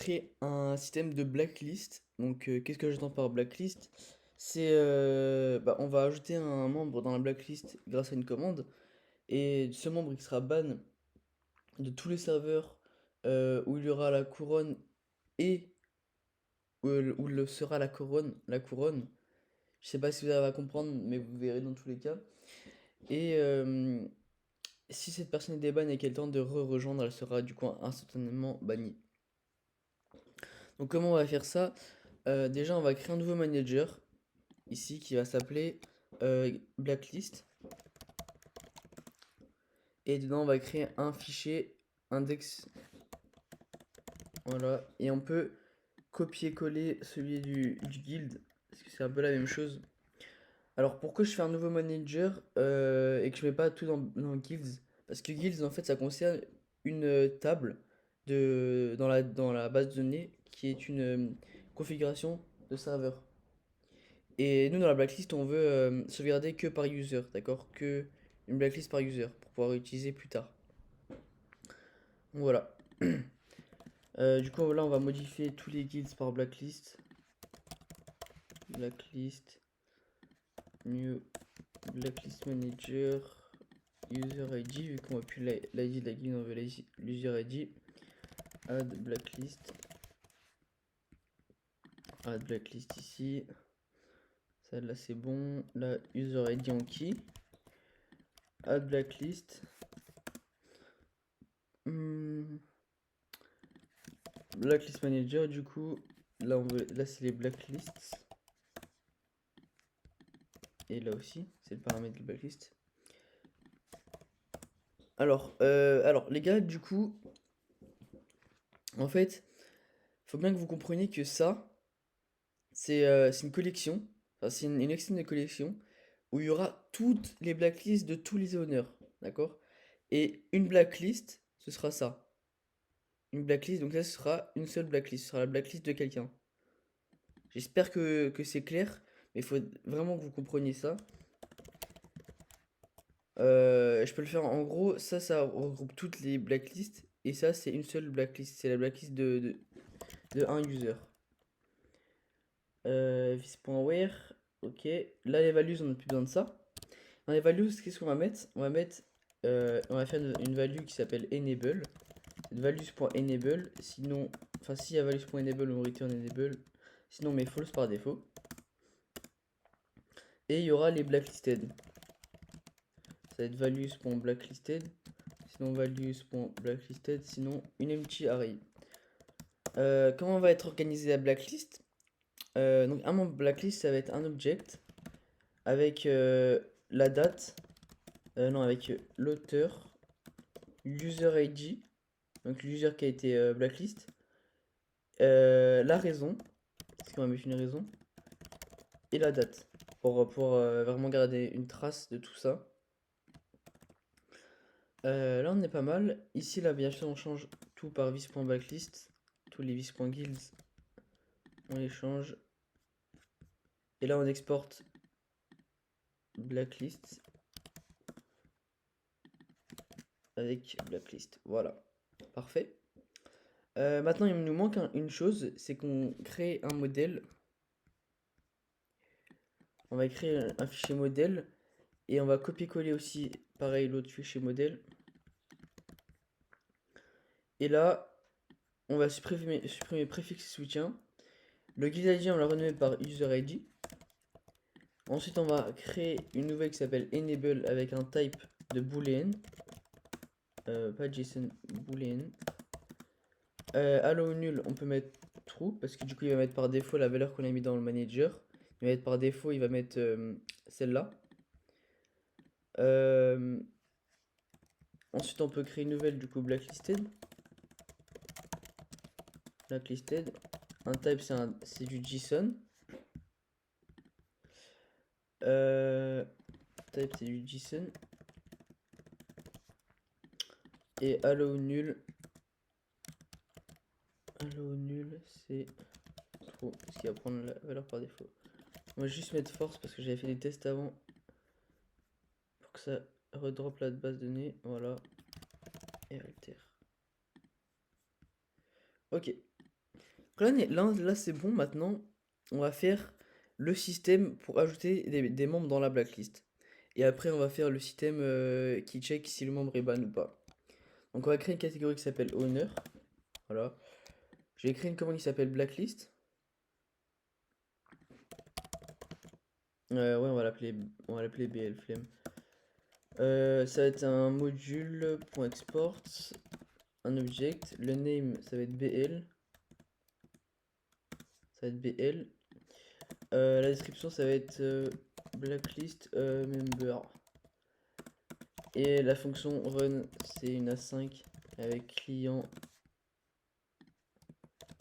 Créer un système de blacklist. Donc, qu'est-ce que j'entends par blacklist? C'est, on va ajouter un membre dans la blacklist grâce à une commande, et ce membre il sera ban de tous les serveurs où il y aura la couronne et où le sera la couronne. Je sais pas si vous arrivez à comprendre, mais vous verrez dans tous les cas. Et si cette personne est déban et qu'elle tente de rejoindre, elle sera du coup instantanément bannie. Donc comment on va faire ça? Déjà, on va créer un nouveau manager ici qui va s'appeler blacklist. Et dedans, on va créer un fichier index. Voilà. Et on peut copier-coller celui du guild, parce que c'est un peu la même chose. Alors pourquoi je fais un nouveau manager et que je mets pas tout dans guilds? Parce que guilds, en fait, ça concerne une table dans la base de données qui est une configuration de serveur. Et nous, dans la blacklist, on veut sauvegarder que par user, d'accord? Que une blacklist par user pour pouvoir utiliser plus tard. Donc voilà. Du coup, là, on va modifier tous les guilds par blacklist. Blacklist, new blacklist manager, user ID, vu qu'on va plus l'ID de la guild, on veut l'user ID. Add blacklist. Add blacklist ici. Ça là c'est bon. Là, user ID en key. Add blacklist. Blacklist manager, du coup, là c'est les blacklists. Et là aussi, c'est le paramètre de blacklist. Alors les gars, du coup, en fait, faut bien que vous compreniez que ça, c'est une collection, enfin, c'est une externe de collection où il y aura toutes les blacklists de tous les owners, d'accord? Et une blacklist, ce sera ça. Une blacklist, donc là, ce sera une seule blacklist, ce sera la blacklist de quelqu'un. J'espère que c'est clair, mais il faut vraiment que vous compreniez ça. Je peux le faire en gros, ça regroupe toutes les blacklists, et ça, c'est une seule blacklist, c'est la blacklist de un user. Vis.where, ok. Là, les values, on n'a plus besoin de ça. Dans les values, qu'est-ce qu'on va mettre? On va faire une value qui s'appelle enable. Values.enable, sinon, enfin, si y a values.enable, on return enable. Sinon, on met false par défaut. Et il y aura les blacklisted. Ça va être values.blacklisted. Sinon, values.blacklisted. Sinon, une empty array. Comment va être organisée la blacklist? Donc, un membre blacklist, ça va être un object avec la date, non, avec l'auteur, l'user ID, donc l'user qui a été blacklist, la raison, parce qu'on va mettre une raison, et la date, pour vraiment garder une trace de tout ça. Là, on est pas mal. Ici, là, bien sûr, on change tout par vis.blacklist. Tous les vis.guilds, on les change. Et là, on exporte blacklist avec blacklist. Voilà. Parfait. Maintenant, il nous manque une chose, c'est qu'on crée un modèle. On va créer un fichier modèle et on va copier-coller aussi, pareil, l'autre fichier modèle. Et là, on va supprimer préfixe soutien. Le guild ID, on l'a renommé par user ID. Ensuite, on va créer une nouvelle qui s'appelle enable avec un type de boolean. Pas JSON, boolean. Allow nul, on peut mettre true parce que du coup, il va mettre par défaut la valeur qu'on a mis dans le manager. Il va mettre par défaut, il va mettre celle-là. Ensuite, on peut créer une nouvelle du coup blacklisted. Blacklisted. Un type, c'est du JSON. Type, c'est du JSON. Et allow nul. Allow nul, c'est trop. Parce qu'il va prendre la valeur par défaut. On va juste mettre force parce que j'avais fait des tests avant. Pour que ça redrop la base de données. Voilà. Et alter. Ok. Là, c'est bon. Maintenant, on va faire le système pour ajouter des membres dans la blacklist. Et après, on va faire le système qui check si le membre est ban ou pas. Donc, on va créer une catégorie qui s'appelle owner. Voilà. Je vais créer une commande qui s'appelle blacklist. Ouais, on va l'appeler BL flemme. Ça va être un module.export, un object. Le name, ça va être BL. Ça va être BL. La description, ça va être blacklist member. Et la fonction run, c'est une A5 avec client,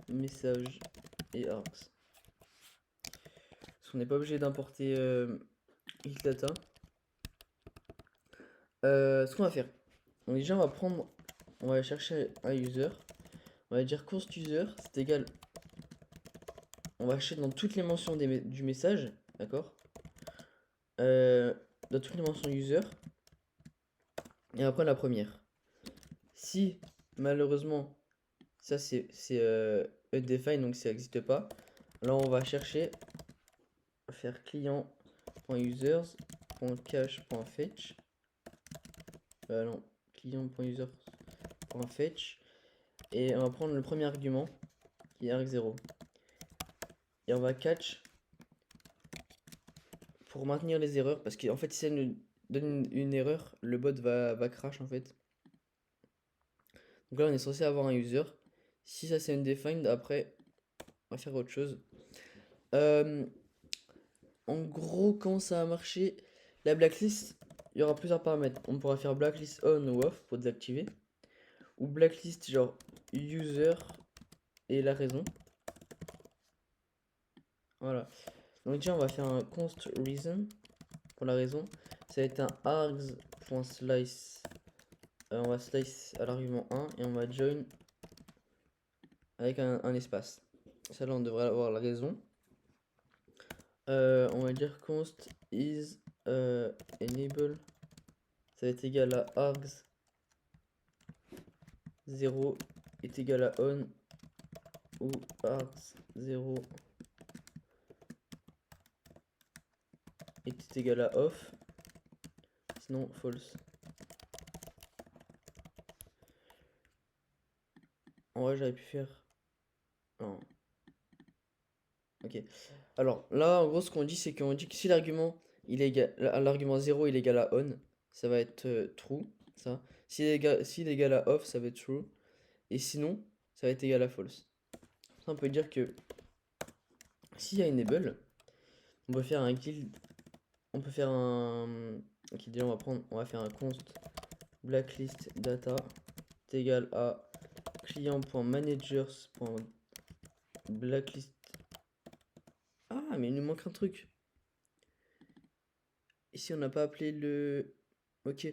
message et args. Parce qu'on n'est pas obligé d'importer data. Ce qu'on va faire. Donc déjà, on va chercher un user. On va dire const user, c'est égal. On va chercher dans toutes les mentions du message, d'accord, dans toutes les mentions user. Et après la première. Si malheureusement ça c'est undefined, donc ça n'existe pas, là on va chercher à faire client.users.cache.fetch. Non, client.users.fetch. Et on va prendre le premier argument qui est arg0. Et on va catch pour maintenir les erreurs, parce qu'en fait si ça nous donne une erreur, le bot va crash en fait. Donc là on est censé avoir un user. Si ça c'est undefined, après on va faire autre chose. En gros, comment ça va marcher? La blacklist, il y aura plusieurs paramètres. On pourra faire blacklist on ou off pour désactiver. Ou blacklist genre user et la raison. Voilà. Donc déjà on va faire un const reason pour la raison. Ça va être un args.slice. On va slice à l'argument 1 et on va join avec un espace. Ça là on devrait avoir la raison. On va dire const is enable. Ça va être égal à args 0 est égal à on ou args 0 est égal à off, sinon false. En vrai j'aurais pu faire... Non. Ok. Alors là en gros ce qu'on dit c'est qu'on dit que si l'argument il est égal, l'argument 0 il est égal à on, ça va être true, ça. S'il est égal à off, ça va être true. Et sinon, ça va être égal à false. Ça on peut dire que s'il y a enable, on peut faire un guild. On peut faire un... Ok, déjà on va faire un const blacklist data est égal à client.managers.blacklist. Ah, mais il nous manque un truc. Ici, on n'a pas appelé le... Ok.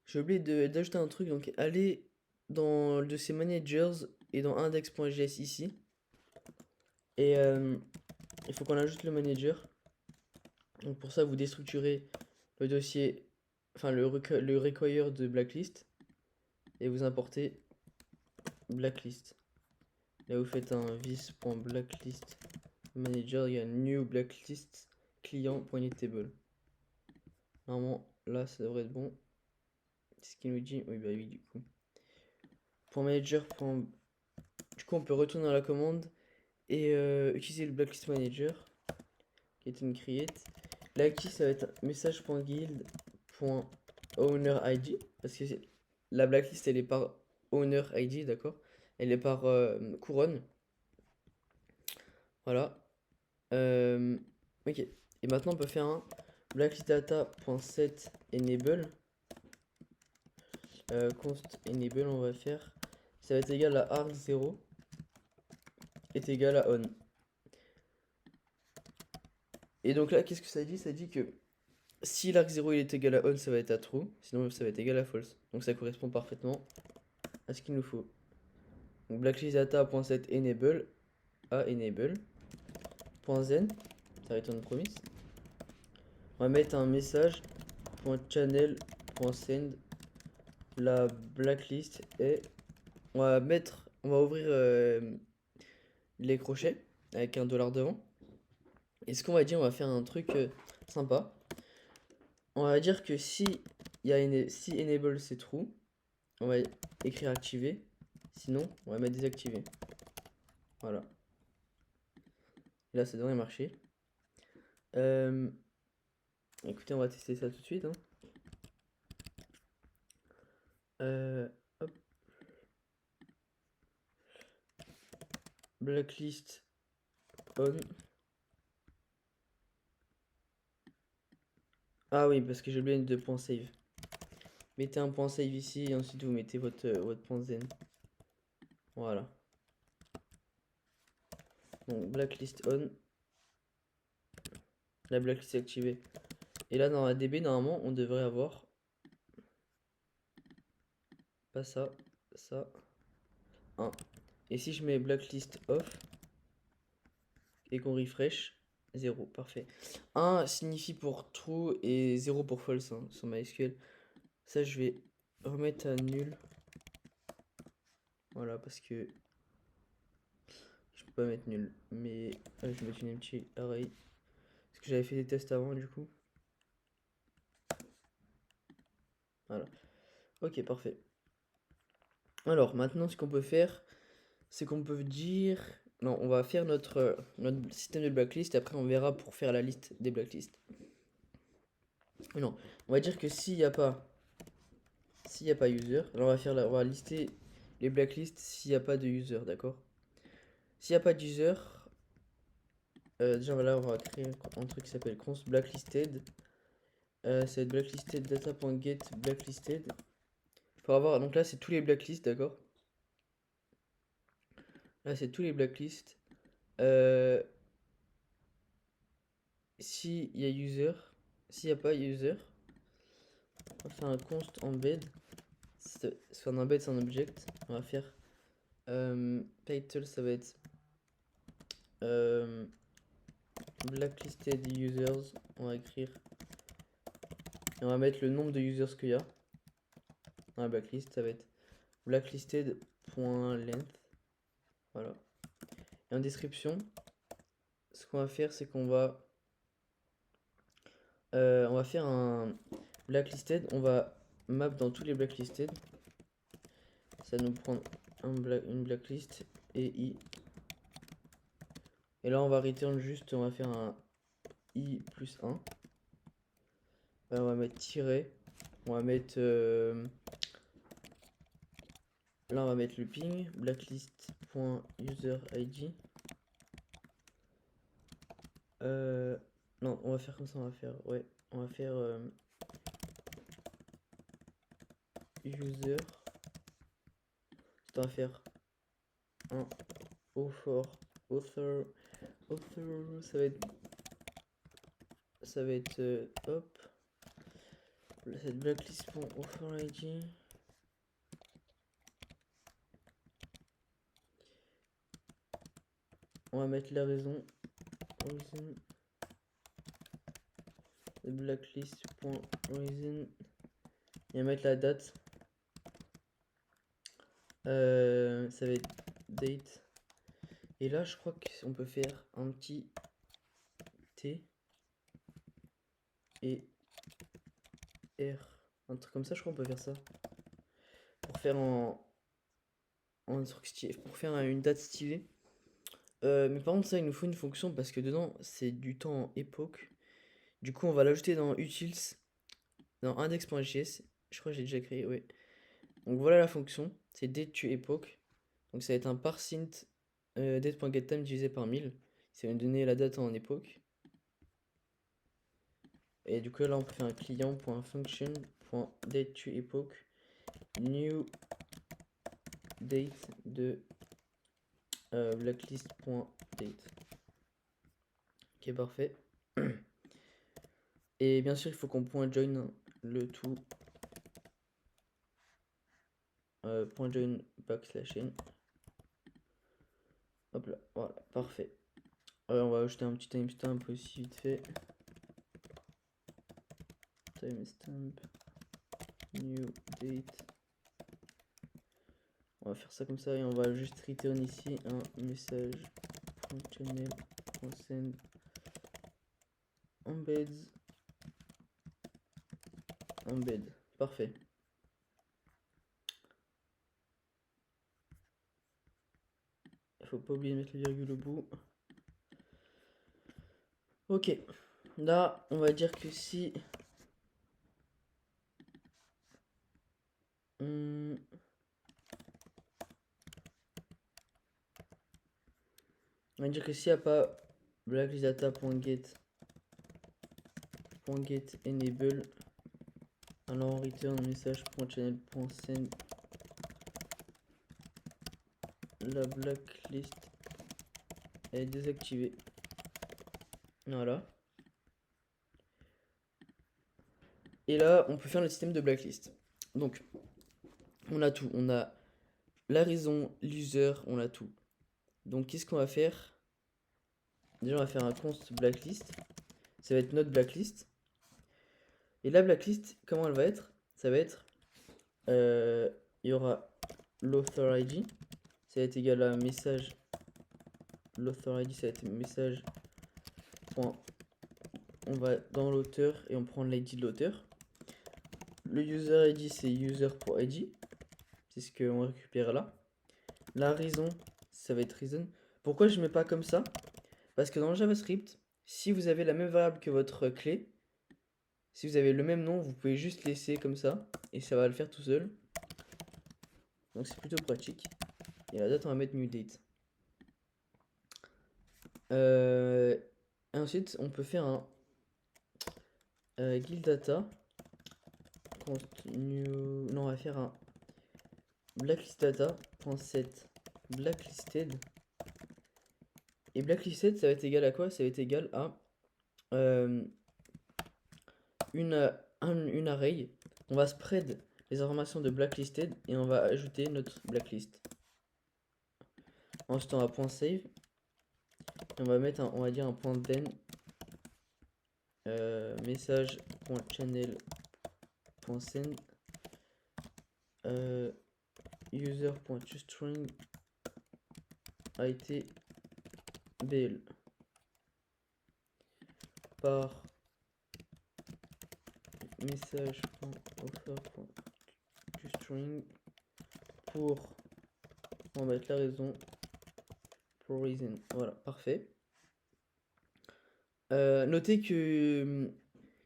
J'ai oublié d'ajouter un truc. Donc, allez dans le dossier managers et dans index.js ici. Et il faut qu'on ajoute le manager. Donc, pour ça, vous déstructurez le dossier, enfin le require de blacklist. Et vous importez blacklist. Là, vous faites un vis.blacklist manager, il y a new blacklist client.table. Normalement, là, ça devrait être bon. C'est ce qu'il nous dit. Oui, bah oui, du coup. .manager. Du coup, on peut retourner dans la commande et utiliser le blacklist manager qui est une create. Là, ici, ça va être message.guild.ownerID parce que la blacklist, elle est par owner ID, d'accord? Elle est par couronne. Voilà. Ok. Et maintenant, on peut faire un blacklistdata.setEnable. Const enable, on va faire. Ça va être égal à arg0 est égal à on. Et donc là, qu'est-ce que ça dit? Ça dit que si l'arg0 il est égal à on, ça va être à true. Sinon, ça va être égal à false. Donc ça correspond parfaitement à ce qu'il nous faut. Donc blacklistdata.setEnable à enable. .zen, ça return promise. On va mettre un message .channel.send la blacklist et on va ouvrir les crochets avec un dollar devant. Et ce qu'on va dire, on va faire un truc sympa. On va dire que si si enable c'est true, on va écrire activer. Sinon, on va mettre désactiver. Voilà. Et là, ça devrait marcher. Écoutez, on va tester ça tout de suite, hein. Hop. Blacklist on. Ah oui, parce que j'ai oublié de point save. Mettez un point save ici et ensuite vous mettez votre point zen. Voilà. Donc blacklist on. La blacklist est activée. Et là dans la DB normalement on devrait avoir pas ça, ça, 1. Et si je mets blacklist off et qu'on refresh, 0, parfait. 1 signifie pour true et 0 pour false hein, sur MySQL. Ça je vais remettre à nul. Voilà parce que je peux pas mettre nul. Mais je vais mettre une empty array. Parce que j'avais fait des tests avant du coup. Voilà. Ok, parfait. Alors maintenant ce qu'on peut faire, c'est qu'on peut dire... Non, on va faire notre système de blacklist, après on verra pour faire la liste des blacklists. Non, on va dire que s'il n'y a pas user, alors on va lister les blacklists s'il n'y a pas de user, d'accord? S'il n'y a pas de user, déjà là on va créer un truc qui s'appelle const blacklisted. Ça va être blacklisted data.get blacklisted. Pour avoir, donc là c'est tous les blacklists, d'accord? Là c'est tous les blacklists. S'il y a user, s'il n'y a pas user, on va faire un const embed. C'est un embed, c'est un object. On va faire title, ça va être blacklisted users. On va écrire et on va mettre le nombre de users qu'il y a dans la blacklist. Ça va être blacklisted.length. Voilà. Et en description, ce qu'on va faire, c'est qu'on va faire un blacklisted. On va map dans tous les blacklisted. Ça va nous prendre une blacklist et i. Et là, on va return juste, on va faire un i plus 1. Là, on va mettre tiret. On va mettre... là, on va mettre le ping. Blacklist.userid. Non, on va faire comme ça, on va faire... Ouais, on va faire... user. On va faire un author. Author. Ça va être... hop. Cette blacklist.authorID. On va mettre la raison. Reason. Blacklist.reason. Et on va mettre la date. Ça va être date. Et là, je crois qu'on peut faire un petit T et R. Un truc comme ça, je crois qu'on peut faire ça. Pour faire un truc stylé. Pour faire une date stylée. Mais par contre, ça, il nous faut une fonction parce que dedans, c'est du temps en époque. Du coup, on va l'ajouter dans utils, dans index.js. Je crois que j'ai déjà créé, oui. Donc voilà la fonction. C'est date to époque. Donc ça va être un parsint date.getTime divisé par 1000. Ça va nous donner la date en époque. Et du coup là on peut faire un client.function.dateToEpoch new date de blacklist.date. Ok, parfait. Et bien sûr il faut qu'on .join le tout .join \n. Hop là, voilà, parfait. On va ajouter un petit timestamp aussi vite fait. Timestamp new date. On va faire ça comme ça et on va juste return ici un message .channel.send embeds embed. Parfait. Il faut pas oublier de mettre le virgule au bout. Ok. Là, on va dire que si on va dire que s'il n'y a pas blacklistdata.get enable, alors on return message.channel.send la blacklist est désactivée. Voilà. Et là, on peut faire le système de blacklist. Donc, on a tout. On a la raison, l'user, on a tout. Donc, qu'est-ce qu'on va faire? Déjà, on va faire un const blacklist. Ça va être notre blacklist. Et la blacklist, comment elle va être? Ça va être, il y aura l'author ID. Ça va être égal à message. L'author ID, ça va être message. On va dans l'auteur et on prend l'ID de l'auteur. Le user ID, c'est user.id. C'est ce qu'on récupère là. La raison, ça va être reason. Pourquoi je mets pas comme ça? Parce que dans le JavaScript, si vous avez la même variable que votre clé, si vous avez le même nom, vous pouvez juste laisser comme ça et ça va le faire tout seul. Donc c'est plutôt pratique. Et la date, on va mettre new date. Ensuite, on peut faire un guild data. Non, on va faire un blacklist data.set blacklisted. Et blacklisted, ça va être égal à quoi? Ça va être égal à une array. On va spread les informations de blacklisted et on va ajouter notre blacklist. Ensuite, on va point .save. On va mettre on va dire un point .then message.channel.send user.toString it bl par message.offer.toString pour, on va mettre la raison pour reason. Voilà, parfait. Notez que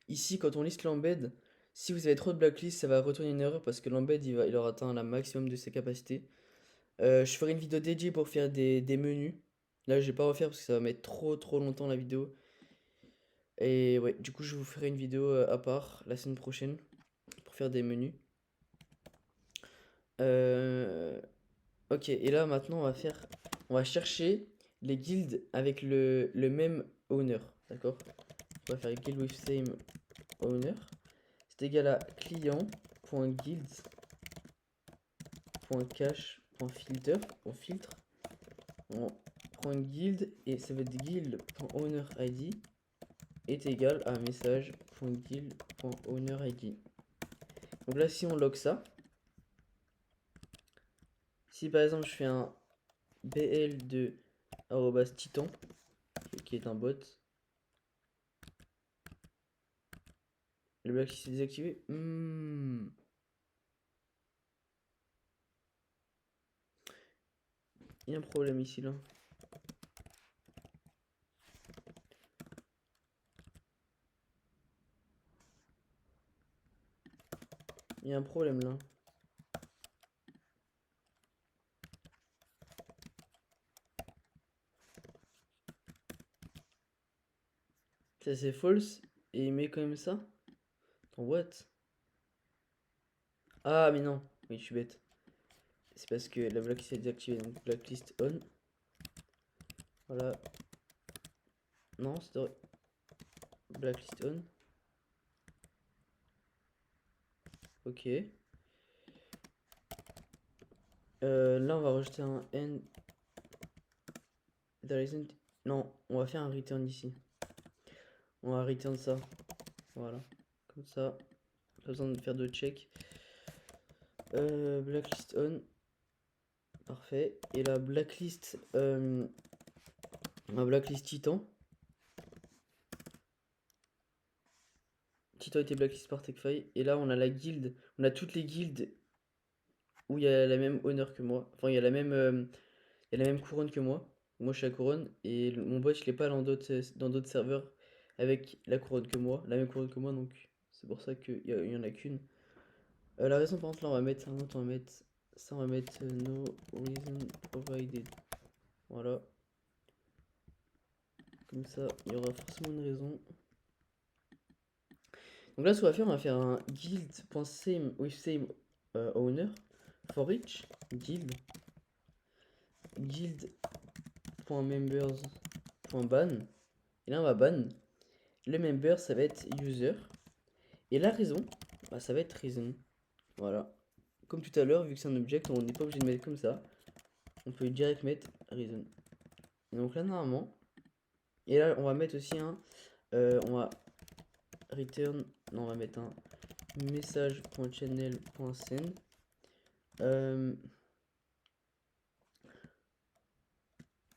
ici, quand on liste l'embed, si vous avez trop de blacklist, ça va retourner une erreur parce que l'embed il aura atteint la maximum de ses capacités. Je ferai une vidéo dédiée pour faire des menus. Là, je vais pas refaire parce que ça va mettre trop longtemps la vidéo. Et ouais, du coup, je vous ferai une vidéo à part la semaine prochaine pour faire des menus. Ok, et là maintenant on va chercher les guilds avec le même owner, d'accord? On va faire guild with same owner. C'est égal à client.guilds.cache.filter. On filtre. On prend une guild et ça va être guild.ownerID est égal à message.guild.ownerID. Donc là, si on log ça, si par exemple je fais un bl de @titan qui est un bot, le blacklist est désactivé. Il y a un problème ici là. Il y a un problème là. Ça c'est false et il met quand même ça. Attends, what? Ah mais non, oui je suis bête. C'est parce que la blacklist est désactivée, donc blacklist on. Voilà. Non, c'est blacklist on. Ok. Là on va rajouter un end. There isn't. Non, on va faire un return ici. On va return ça. Voilà. Comme ça. Pas besoin de faire de check. Blacklist on. Parfait. Et la blacklist, ma blacklist Titan. Titan a été blacklist par TechFi. Et là, on a la guilde. On a toutes les guildes où il y a la même honneur que moi. Enfin, il y a la même couronne que moi. Moi, je suis la couronne. Et mon bot, je l'ai pas dans d'autres serveurs avec la couronne que moi. La même couronne que moi. Donc, c'est pour ça qu'il y en a qu'une. La raison, par contre, là, on va mettre un autre. On va mettre ça. On va mettre no reason provided. Voilà. Comme ça, il y aura forcément une raison. Donc là, ce qu'on va faire un guild.same with same owner for each guild. Guild.members.ban. Et là, on va ban. Le member, ça va être user. Et la raison, bah, ça va être reason. Voilà. Comme tout à l'heure, vu que c'est un object, on n'est pas obligé de mettre comme ça. On peut direct mettre reason. Et donc là, normalement. Et là, on va mettre aussi un. On va return. Non, on va mettre un message.channel.send.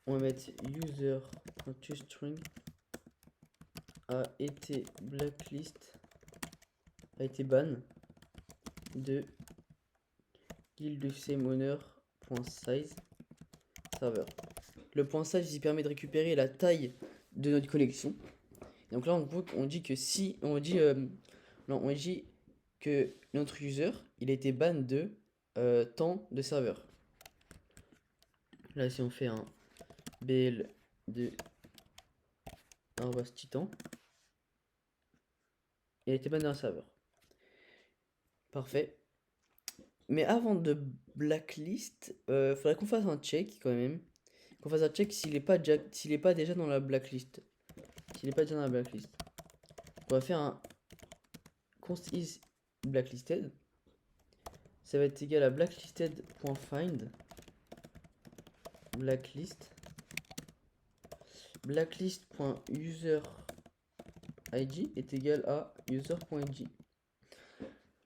On va mettre user.toString a été blacklist, a été ban de guild.sameowner.size serveur. Le point size il permet de récupérer la taille de notre collection. Donc là on dit que si on dit on dit que notre user il a été ban de temps de serveur. Là si on fait un bl de titan, il a été ban d'un serveur. Parfait. Mais avant de blacklist, faudrait qu'on fasse un check quand même. Qu'on fasse un check s'il est pas déjà dans la blacklist. S'il est pas déjà dans la blacklist. On va faire un const is blacklisted. Ça va être égal à blacklisted.find blacklist blacklist.user id est égal à user.id.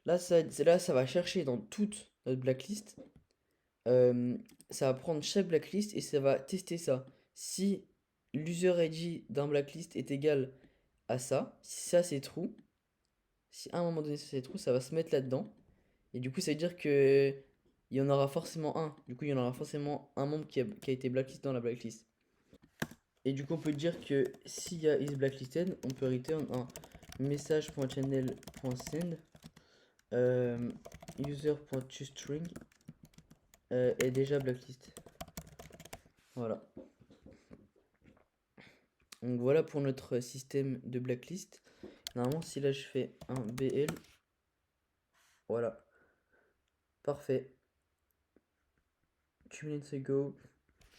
Là ça va chercher dans toute notre blacklist. Ça va prendre chaque blacklist et ça va tester ça. Si l'user id d'un blacklist est égal à ça, si ça c'est true, si à un moment donné ça c'est true, ça va se mettre là-dedans. Et du coup, ça veut dire que il y en aura forcément un. Du coup, il y en aura forcément un membre qui a été blacklist dans la blacklist. Et du coup, on peut dire que s'il y a is blacklisted, on peut return un message.channel.send user.toString est déjà blacklist. Voilà. Donc voilà pour notre système de blacklist. Normalement, si là je fais un BL, voilà. Parfait. 2 minutes ago.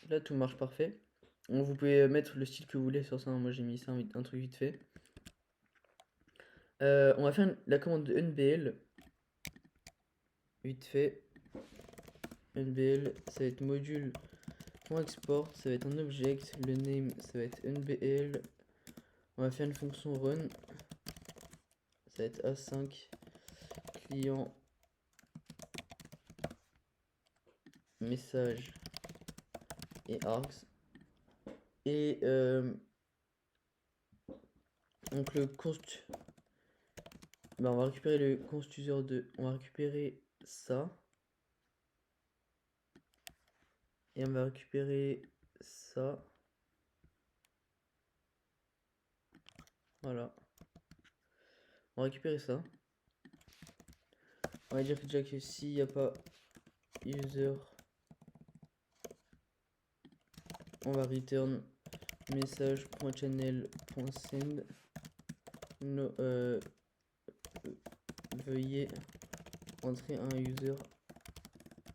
Là, tout marche parfait. Donc, vous pouvez mettre le style que vous voulez sur ça. Moi, j'ai mis ça un truc vite fait. On va faire la commande de NBL. Vite fait. NBL, ça va être module.export. Ça va être un object. Le name, ça va être NBL. On va faire une fonction run. Ça va être A5 client message et args. Et donc le const. Bah, on va récupérer le const user 2. On va récupérer ça. Et on va récupérer ça. Voilà. On va récupérer ça. On va dire déjà que s'il n'y a pas user, on va return message.channel.send. No, veuillez entrer un user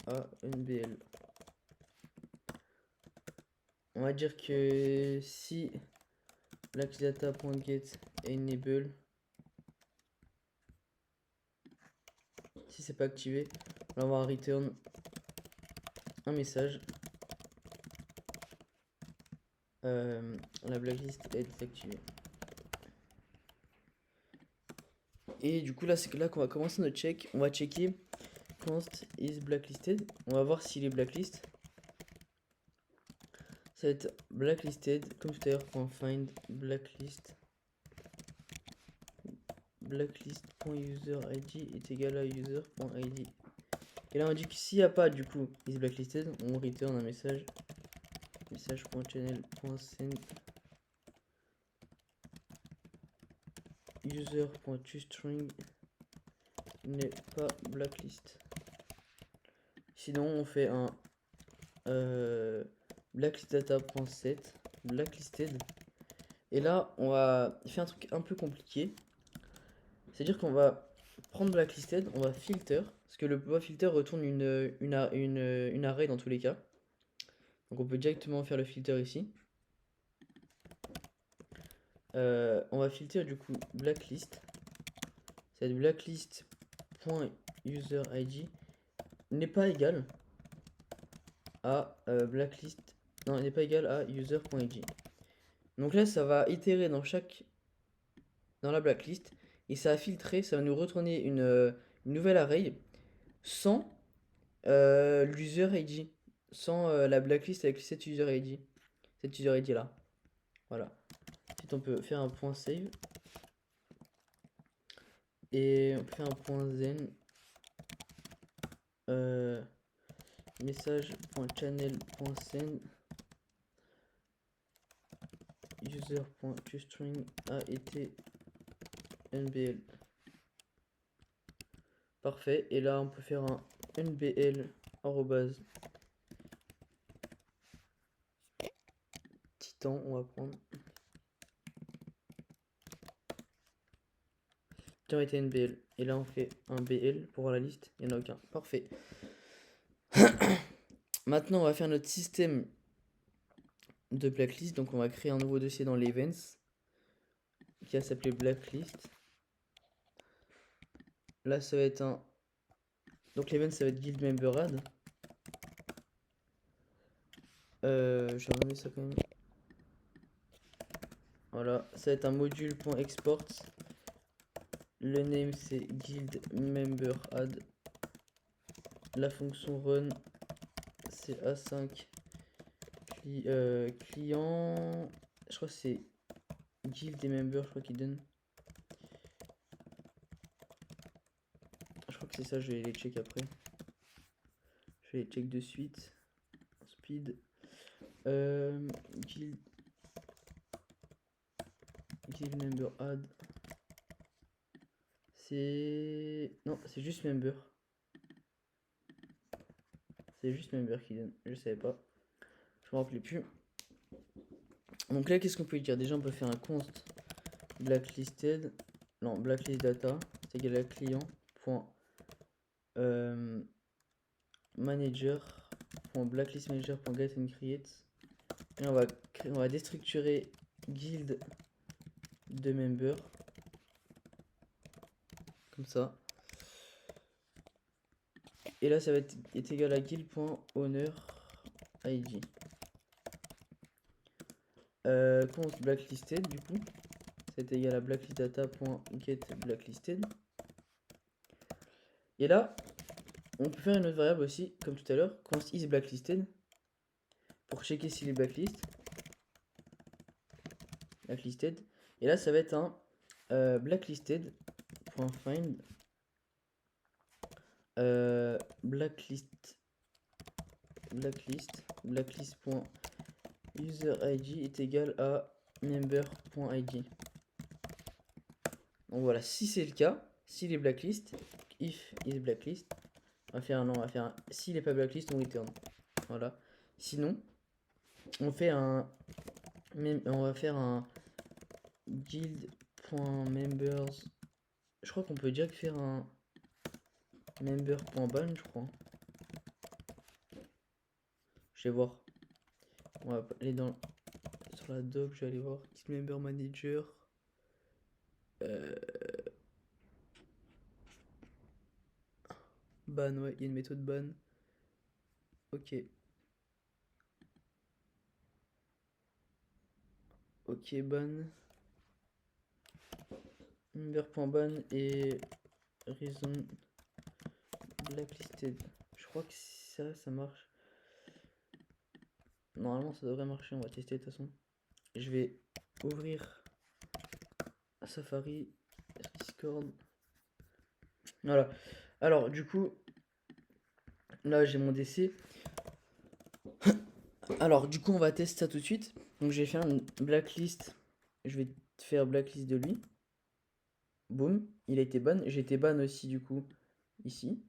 à NBL. On va dire que si blackdata.get est enable, si c'est pas activé, on va return un message. La blacklist est désactivée. Et du coup là c'est là qu'on va commencer notre check. On va checker const is blacklisted. On va voir s'il est blacklist. ça va être blacklisted, comme tout à l'heure, .find blacklist. Blacklist.userid est égal à user.id. Et là on dit que s'il n'y a pas du coup is blacklisted, on return un message. Message.channel.send user.toString n'est pas blacklist. Sinon on fait un blacklistdata.set blacklisted. Et là on va faire un truc un peu compliqué. C'est-à-dire qu'on va prendre blacklisted, on va filter, parce que le filter retourne une array dans tous les cas. Donc on peut directement faire le filter ici. On va filtrer du coup blacklist. Cette blacklist.userid n'est pas égal à blacklist. Non, n'est pas égal à user.id. Donc là, ça va itérer dans la blacklist et ça va filtrer, ça va nous retourner une nouvelle array sans l'user ID, sans la blacklist avec cette user ID là. Voilà. Ensuite, on peut faire un point save et on peut faire un point zen message.channel.send user.toString a été nbl. Parfait. Et là, on peut faire un nbl arrobase titan. On va prendre titan a été nbl. Et là, on fait un bl pour voir la liste. Il n'y en a aucun. Parfait. Maintenant, on va faire notre système de blacklist. Donc, on va créer un nouveau dossier dans l'events qui va s'appeler blacklist. Là, ça va être un. Donc, l'event, ça va être guild member add. Je vais remettre ça quand même. Voilà, ça va être un module.export. Le name c'est guild member add. La fonction run c'est A5 client. Je crois que c'est guild et member, je crois qu'il donne. Je crois que c'est ça, je vais les check après. Je vais les check de suite. Speed. Guild member add. C'est. Non, c'est juste member. C'est juste member qui donne. Je savais pas. Je me rappelais plus. Donc là, qu'est-ce qu'on peut dire? Déjà, on peut faire un const blacklisted. Non, blacklist data. C'est égal à client. Manager. Blacklist manager.get and create. Et on va déstructurer guild de member. Comme ça. Et là, ça va être égal à guild.owner id. Const blacklisted du coup. C'est égal à blacklistdata.getBlacklisted. Et là, on peut faire une autre variable aussi, comme tout à l'heure, const is blacklisted, pour checker s'il est blacklisted. Et là, ça va être un blacklisted.find blacklist.userid est égal à member.id. Donc voilà, si c'est le cas, s'il est blacklist, if is blacklist, on va faire un s'il n'est pas blacklist, on return. Voilà. Sinon, on va faire un guild.members. Je crois qu'on peut direct faire un member.ban, je crois. Je vais voir. On va aller sur la doc, je vais aller voir. Member manager. Ban, ouais, il y a une méthode ban. Ok. Ok, ban. Member.ban et reason blacklisted. Je crois que ça marche. Normalement, ça devrait marcher. On va tester de toute façon. Je vais ouvrir Safari, Discord. Voilà. Alors, du coup, là, j'ai mon DC. Alors, du coup, on va tester ça tout de suite. Donc, j'ai fait une blacklist. Je vais faire blacklist de lui. Boum, il a été ban. J'ai été ban aussi, du coup, ici.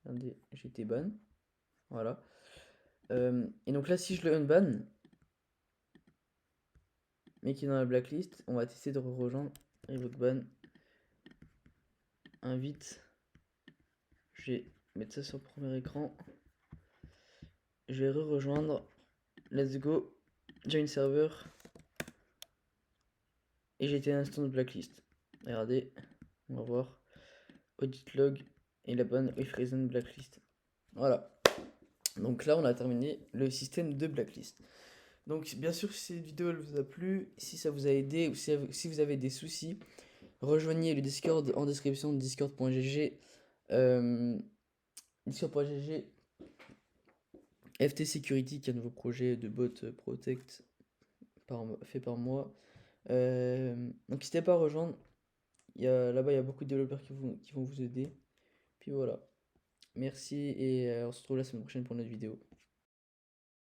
Regardez, j'ai été ban. Voilà. Et donc là, si je le unban, mais qui est dans la blacklist, on va tester de rejoindre. Revoke ban. Invite. Je vais mettre ça sur le premier écran. Je vais rejoindre. Let's go. Join server. Et j'ai été instant de blacklist. Regardez. On va voir. Audit log. Et la bonne with reason blacklist. Voilà. Donc là, on a terminé le système de blacklist. Donc bien sûr, si cette vidéo elle vous a plu, si ça vous a aidé ou si vous avez des soucis, rejoignez le Discord en description, discord.gg. Discord.gg. FT Security, qui est un nouveau projet de bot Protect fait par moi. Donc n'hésitez pas à rejoindre. Là-bas, il y a beaucoup de développeurs qui vont vous aider. Puis voilà. Merci et on se retrouve la semaine prochaine pour une autre vidéo.